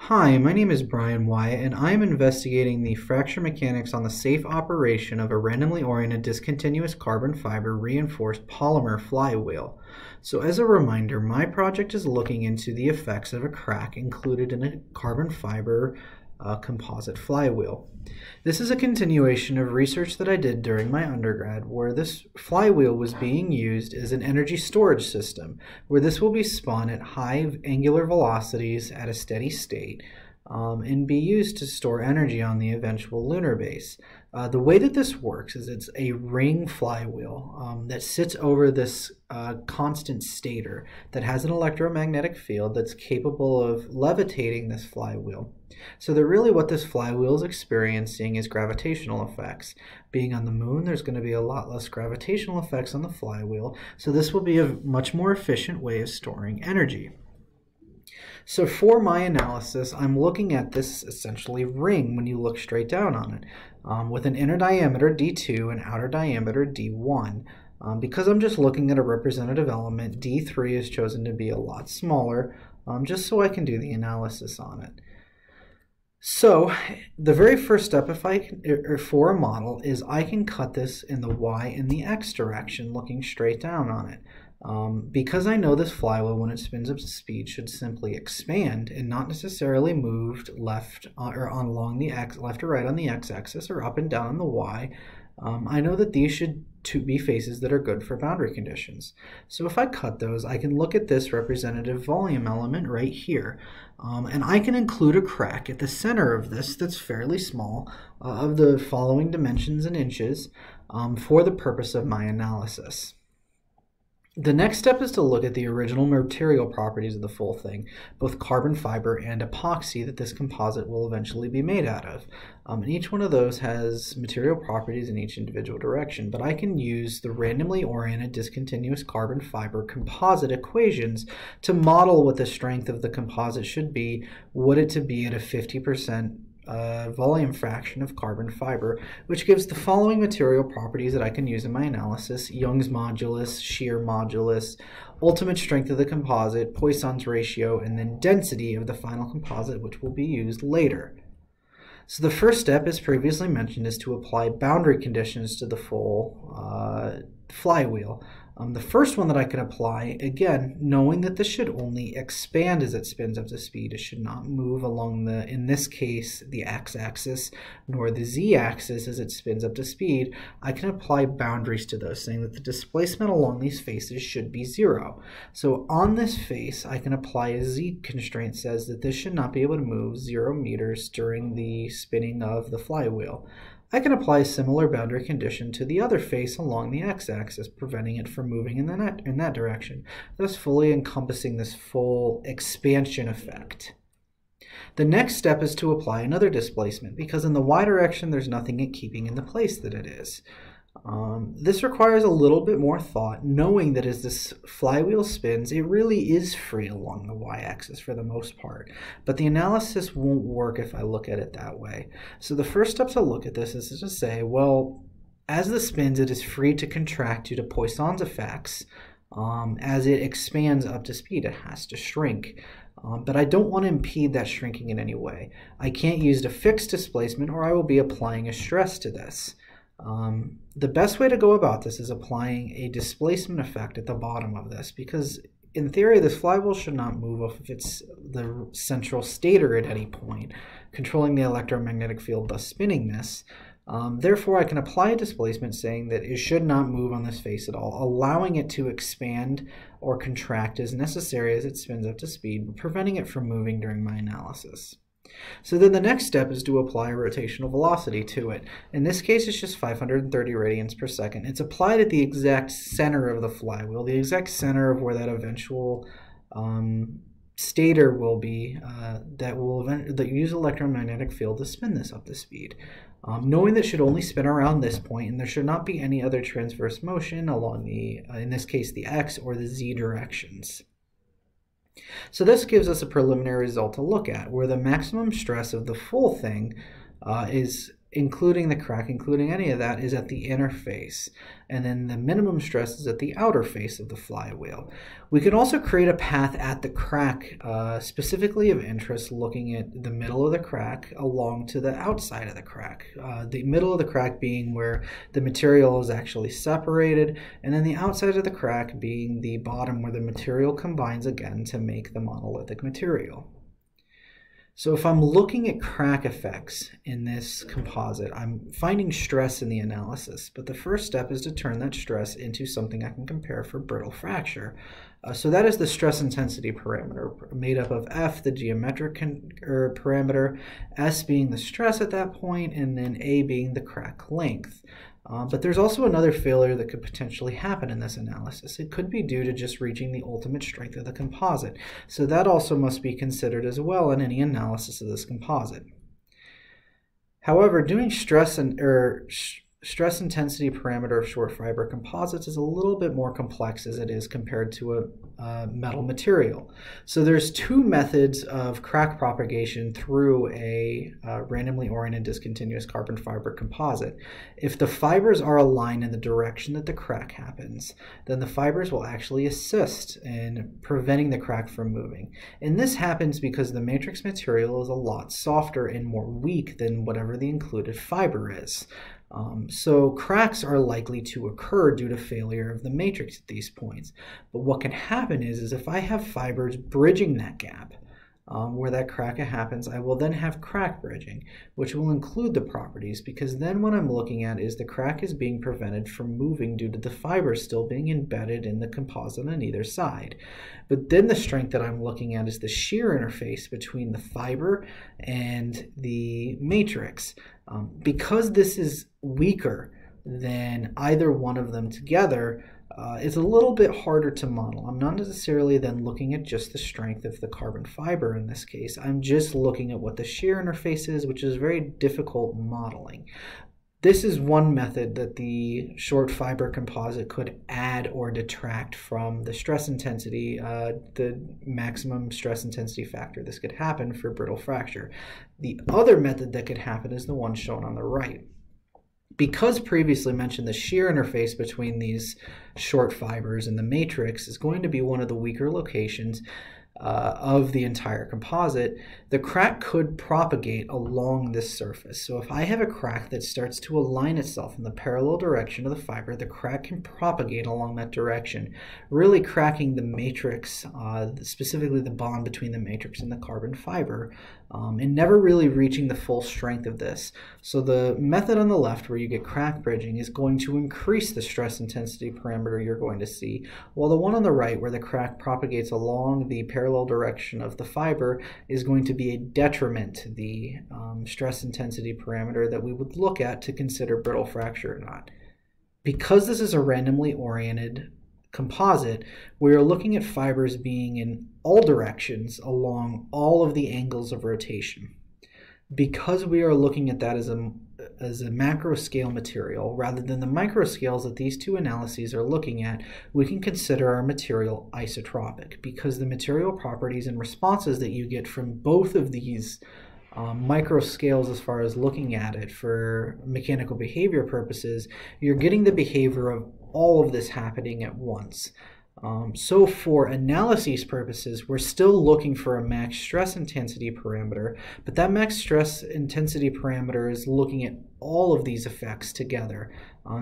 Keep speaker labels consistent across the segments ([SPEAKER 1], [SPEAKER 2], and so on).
[SPEAKER 1] Hi, my name is Brian Wyatt, and I am investigating the fracture mechanics on the safe operation of a randomly oriented discontinuous carbon fiber reinforced polymer flywheel. So as a reminder, my project is looking into the effects of a crack included in a carbon fiber composite flywheel. This is a continuation of research that I did during my undergrad, where this flywheel was being used as an energy storage system, where this will be spun at high angular velocities at a steady state and be used to store energy on the eventual lunar base. The way that this works is it's a ring flywheel that sits over this constant stator that has an electromagnetic field that's capable of levitating this flywheel. So that really what this flywheel is experiencing is gravitational effects. Being on the moon, there's going to be a lot less gravitational effects on the flywheel, so this will be a much more efficient way of storing energy. So for my analysis, I'm looking at this essentially ring when you look straight down on it, with an inner diameter D2 and outer diameter D1. Because I'm just looking at a representative element, D3 is chosen to be a lot smaller, just so I can do the analysis on it. So the very first step for a model is I can cut this in the Y and the X direction looking straight down on it. Because I know this flywheel, when it spins up to speed, should simply expand and not necessarily move left or along the left or right on the x-axis or up and down on the y. I know that these should be faces that are good for boundary conditions. So if I cut those, I can look at this representative volume element right here. And I can include a crack at the center of this that's fairly small, of the following dimensions in inches, for the purpose of my analysis. The next step is to look at the original material properties of the full thing, both carbon fiber and epoxy that this composite will eventually be made out of. And each one of those has material properties in each individual direction, but I can use the randomly oriented discontinuous carbon fiber composite equations to model what the strength of the composite should be, were it to be at a 50% volume fraction of carbon fiber, which gives the following material properties that I can use in my analysis: Young's modulus, shear modulus, ultimate strength of the composite, Poisson's ratio, and then density of the final composite, which will be used later. So the first step, as previously mentioned, is to apply boundary conditions to the full flywheel. The first one that I can apply, again, knowing that this should only expand as it spins up to speed. It should not move along the, in this case, the x-axis, nor the z-axis as it spins up to speed. I can apply boundaries to those, saying that the displacement along these faces should be 0. So on this face, I can apply a z constraint, says that this should not be able to move 0 meters during the spinning of the flywheel. I can apply a similar boundary condition to the other face along the x-axis, preventing it from moving in that direction, thus fully encompassing this full expansion effect. The next step is to apply another displacement, because in the y direction there's nothing keeping in the place that it is. This requires a little bit more thought, knowing that as this flywheel spins, it really is free along the y-axis for the most part. But the analysis won't work if I look at it that way. So the first step to look at this is to say, well, as this spins, it is free to contract due to Poisson's effects. As it expands up to speed, it has to shrink. But I don't want to impede that shrinking in any way. I can't use a fixed displacement, or I will be applying a stress to this. The best way to go about this is applying a displacement effect at the bottom of this, because in theory this flywheel should not move off of the central stator at any point, controlling the electromagnetic field, thus spinning this. Therefore I can apply a displacement saying that it should not move on this face at all, allowing it to expand or contract as necessary as it spins up to speed, but preventing it from moving during my analysis. So then the next step is to apply a rotational velocity to it. In this case, it's just 530 radians per second. It's applied at the exact center of the flywheel, the exact center of where that eventual stator will be that use electromagnetic field to spin this up to speed. Knowing that it should only spin around this point, and there should not be any other transverse motion along the, in this case, the x or the z directions. So this gives us a preliminary result to look at, where the maximum stress of the full thing is including the crack, including any of that, is at the inner face. And then the minimum stress is at the outer face of the flywheel. We can also create a path at the crack, specifically of interest, looking at the middle of the crack along to the outside of the crack. The middle of the crack being where the material is actually separated, and then the outside of the crack being the bottom where the material combines again to make the monolithic material. So if I'm looking at crack effects in this composite, I'm finding stress in the analysis, but the first step is to turn that stress into something I can compare for brittle fracture. So that is the stress intensity parameter, made up of F, the geometric parameter, S being the stress at that point, and then A being the crack length. But there's also another failure that could potentially happen in this analysis. It could be due to just reaching the ultimate strength of the composite. So that also must be considered as well in any analysis of this composite. However, doing stress intensity parameter of short fiber composites is a little bit more complex as it is compared to a metal material. So there's two methods of crack propagation through a randomly oriented discontinuous carbon fiber composite. If the fibers are aligned in the direction that the crack happens, then the fibers will actually assist in preventing the crack from moving. And this happens because the matrix material is a lot softer and more weak than whatever the included fiber is. So cracks are likely to occur due to failure of the matrix at these points. But what can happen is if I have fibers bridging that gap where that crack happens, I will then have crack bridging, which will include the properties, because then what I'm looking at is the crack is being prevented from moving due to the fibers still being embedded in the composite on either side. But then the strength that I'm looking at is the shear interface between the fiber and the matrix. Because this is weaker than either one of them together, it's a little bit harder to model. I'm not necessarily then looking at just the strength of the carbon fiber in this case. I'm just looking at what the shear interface is, which is very difficult modeling. This is one method that the short fiber composite could add or detract from the stress intensity, the maximum stress intensity factor this could happen for brittle fracture. The other method that could happen is the one shown on the right. Because previously mentioned, the shear interface between these short fibers and the matrix is going to be one of the weaker locations of the entire composite, the crack could propagate along this surface. So if I have a crack that starts to align itself in the parallel direction of the fiber, the crack can propagate along that direction, really cracking the matrix, specifically the bond between the matrix and the carbon fiber, and never really reaching the full strength of this. So the method on the left where you get crack bridging is going to increase the stress intensity parameter you're going to see, while the one on the right where the crack propagates along the parallel direction of the fiber is going to be a detriment to the stress intensity parameter that we would look at to consider brittle fracture or not. Because this is a randomly oriented composite, we are looking at fibers being in all directions along all of the angles of rotation. Because we are looking at that as a macro scale material rather than the micro scales that these two analyses are looking at, we can consider our material isotropic, because the material properties and responses that you get from both of these micro scales as far as looking at it for mechanical behavior purposes, you're getting the behavior of all of this happening at once. So for analyses purposes, we're still looking for a max stress intensity parameter, but that max stress intensity parameter is looking at all of these effects together.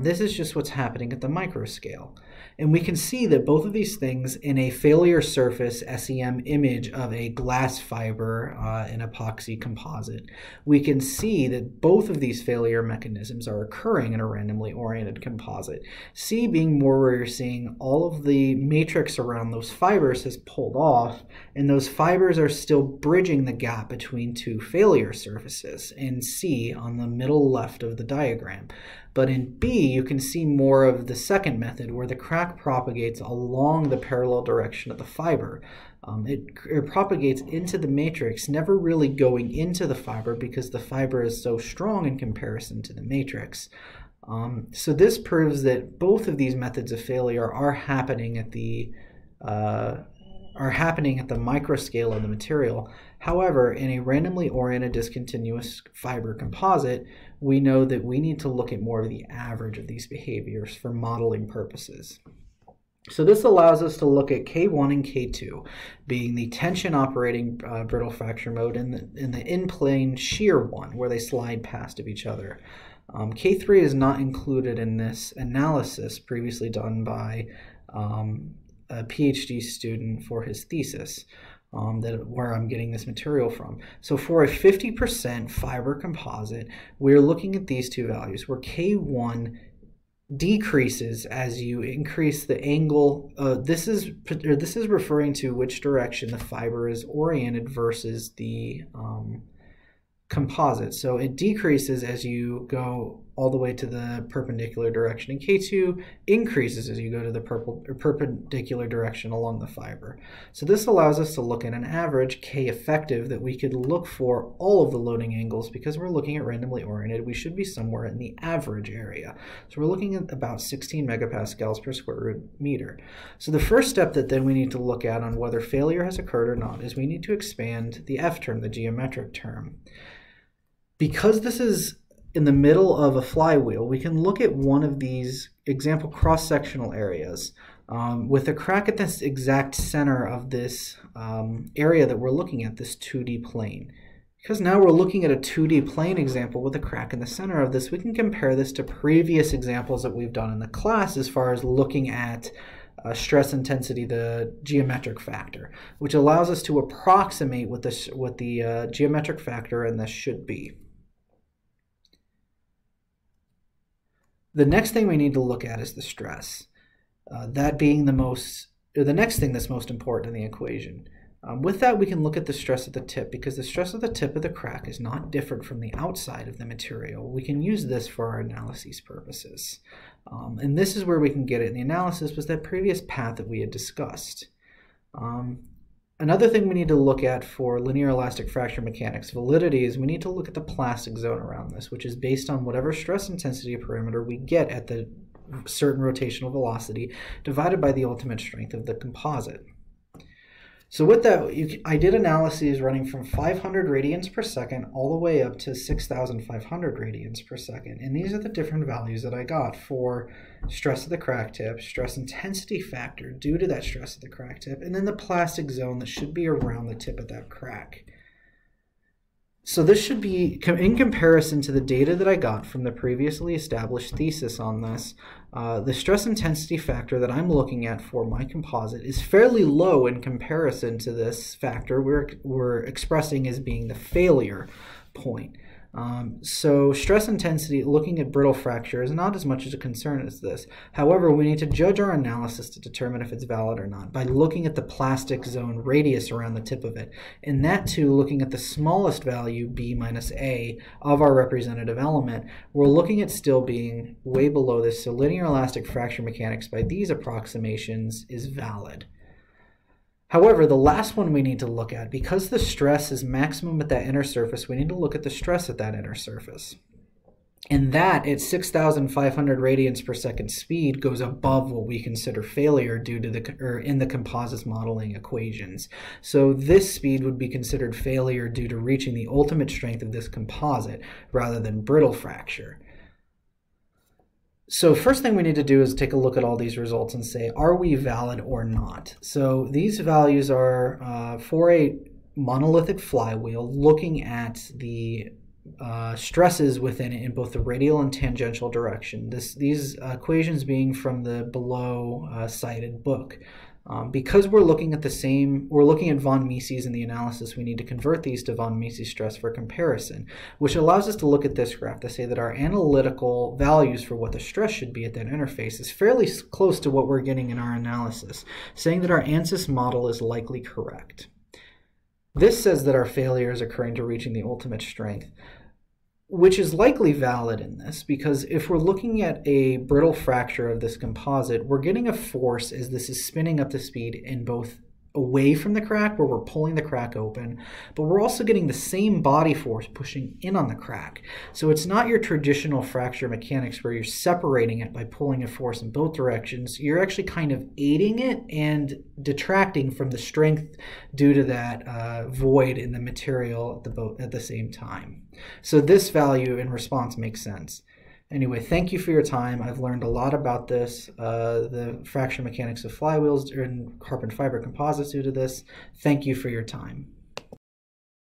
[SPEAKER 1] This is just what's happening at the micro scale. And we can see that both of these things in a failure surface SEM image of a glass fiber an epoxy composite, we can see that both of these failure mechanisms are occurring in a randomly oriented composite. C being more where you're seeing all of the matrix around those fibers has pulled off, and those fibers are still bridging the gap between two failure surfaces, and C on the middle left of the diagram. But in B, you can see more of the second method where the crack propagates along the parallel direction of the fiber. It propagates into the matrix, never really going into the fiber because the fiber is so strong in comparison to the matrix. So this proves that both of these methods of failure are happening at the are happening at the microscale of the material. However, in a randomly oriented discontinuous fiber composite, we know that we need to look at more of the average of these behaviors for modeling purposes. So this allows us to look at K1 and K2 being the tension operating brittle fracture mode and the in-plane shear one, where they slide past of each other. K3 is not included in this analysis previously done by a PhD student for his thesis, where I'm getting this material from. So for a 50% fiber composite, we're looking at these two values, where K1 decreases as you increase the angle. This is referring to which direction the fiber is oriented versus the composite. So it decreases as you go all the way to the perpendicular direction, and K2 increases as you go to the perpendicular direction along the fiber. So this allows us to look at an average K effective that we could look for all of the loading angles. Because we're looking at randomly oriented, we should be somewhere in the average area. So we're looking at about 16 megapascals per square root meter. So the first step that then we need to look at on whether failure has occurred or not is we need to expand the F term, the geometric term. Because this is in the middle of a flywheel, we can look at one of these example cross-sectional areas with a crack at this exact center of this area that we're looking at, this 2D plane. Because now we're looking at a 2D plane example with a crack in the center of this, we can compare this to previous examples that we've done in the class as far as looking at stress intensity, the geometric factor, which allows us to approximate what the geometric factor in this should be. The next thing we need to look at is the stress. That being the next thing that's most important in the equation. With that, we can look at the stress at the tip, because the stress at the tip of the crack is not different from the outside of the material. We can use this for our analysis purposes. And this is where we can get it in the analysis, was that previous path that we had discussed. Another thing we need to look at for linear elastic fracture mechanics validity is we need to look at the plastic zone around this, which is based on whatever stress intensity parameter we get at the certain rotational velocity divided by the ultimate strength of the composite. So with that, I did analyses running from 500 radians per second all the way up to 6,500 radians per second. And these are the different values that I got for stress of the crack tip, stress intensity factor due to that stress of the crack tip, and then the plastic zone that should be around the tip of that crack. So this should be, in comparison to the data that I got from the previously established thesis on this, the stress intensity factor that I'm looking at for my composite is fairly low in comparison to this factor we're expressing as being the failure point. So stress intensity, looking at brittle fracture, is not as much as a concern as this. However, we need to judge our analysis to determine if it's valid or not by looking at the plastic zone radius around the tip of it. And that too, looking at the smallest value, b minus a, of our representative element, we're looking at still being way below this. So linear elastic fracture mechanics by these approximations is valid. However, the last one we need to look at, because the stress is maximum at that inner surface, we need to look at the stress at that inner surface. And that, at 6,500 radians per second speed, goes above what we consider failure due to in the composites modeling equations. So this speed would be considered failure due to reaching the ultimate strength of this composite rather than brittle fracture. So first thing we need to do is take a look at all these results and say, are we valid or not? So these values are for a monolithic flywheel, looking at the stresses within it in both the radial and tangential direction. These equations being from the below cited book. Because we're looking at von Mises in the analysis, we need to convert these to von Mises stress for comparison, which allows us to look at this graph to say that our analytical values for what the stress should be at that interface is fairly close to what we're getting in our analysis, saying that our ANSYS model is likely correct. This says that our failure is occurring to reaching the ultimate strength, which is likely valid in this, because if we're looking at a brittle fracture of this composite, we're getting a force as this is spinning up to speed in both away from the crack where we're pulling the crack open, but we're also getting the same body force pushing in on the crack. So it's not your traditional fracture mechanics where you're separating it by pulling a force in both directions. You're actually kind of aiding it and detracting from the strength due to that void in the material at the same time. So this value in response makes sense. Anyway, thank you for your time. I've learned a lot about this, the fracture mechanics of flywheels and carbon fiber composites due to this. Thank you for your time.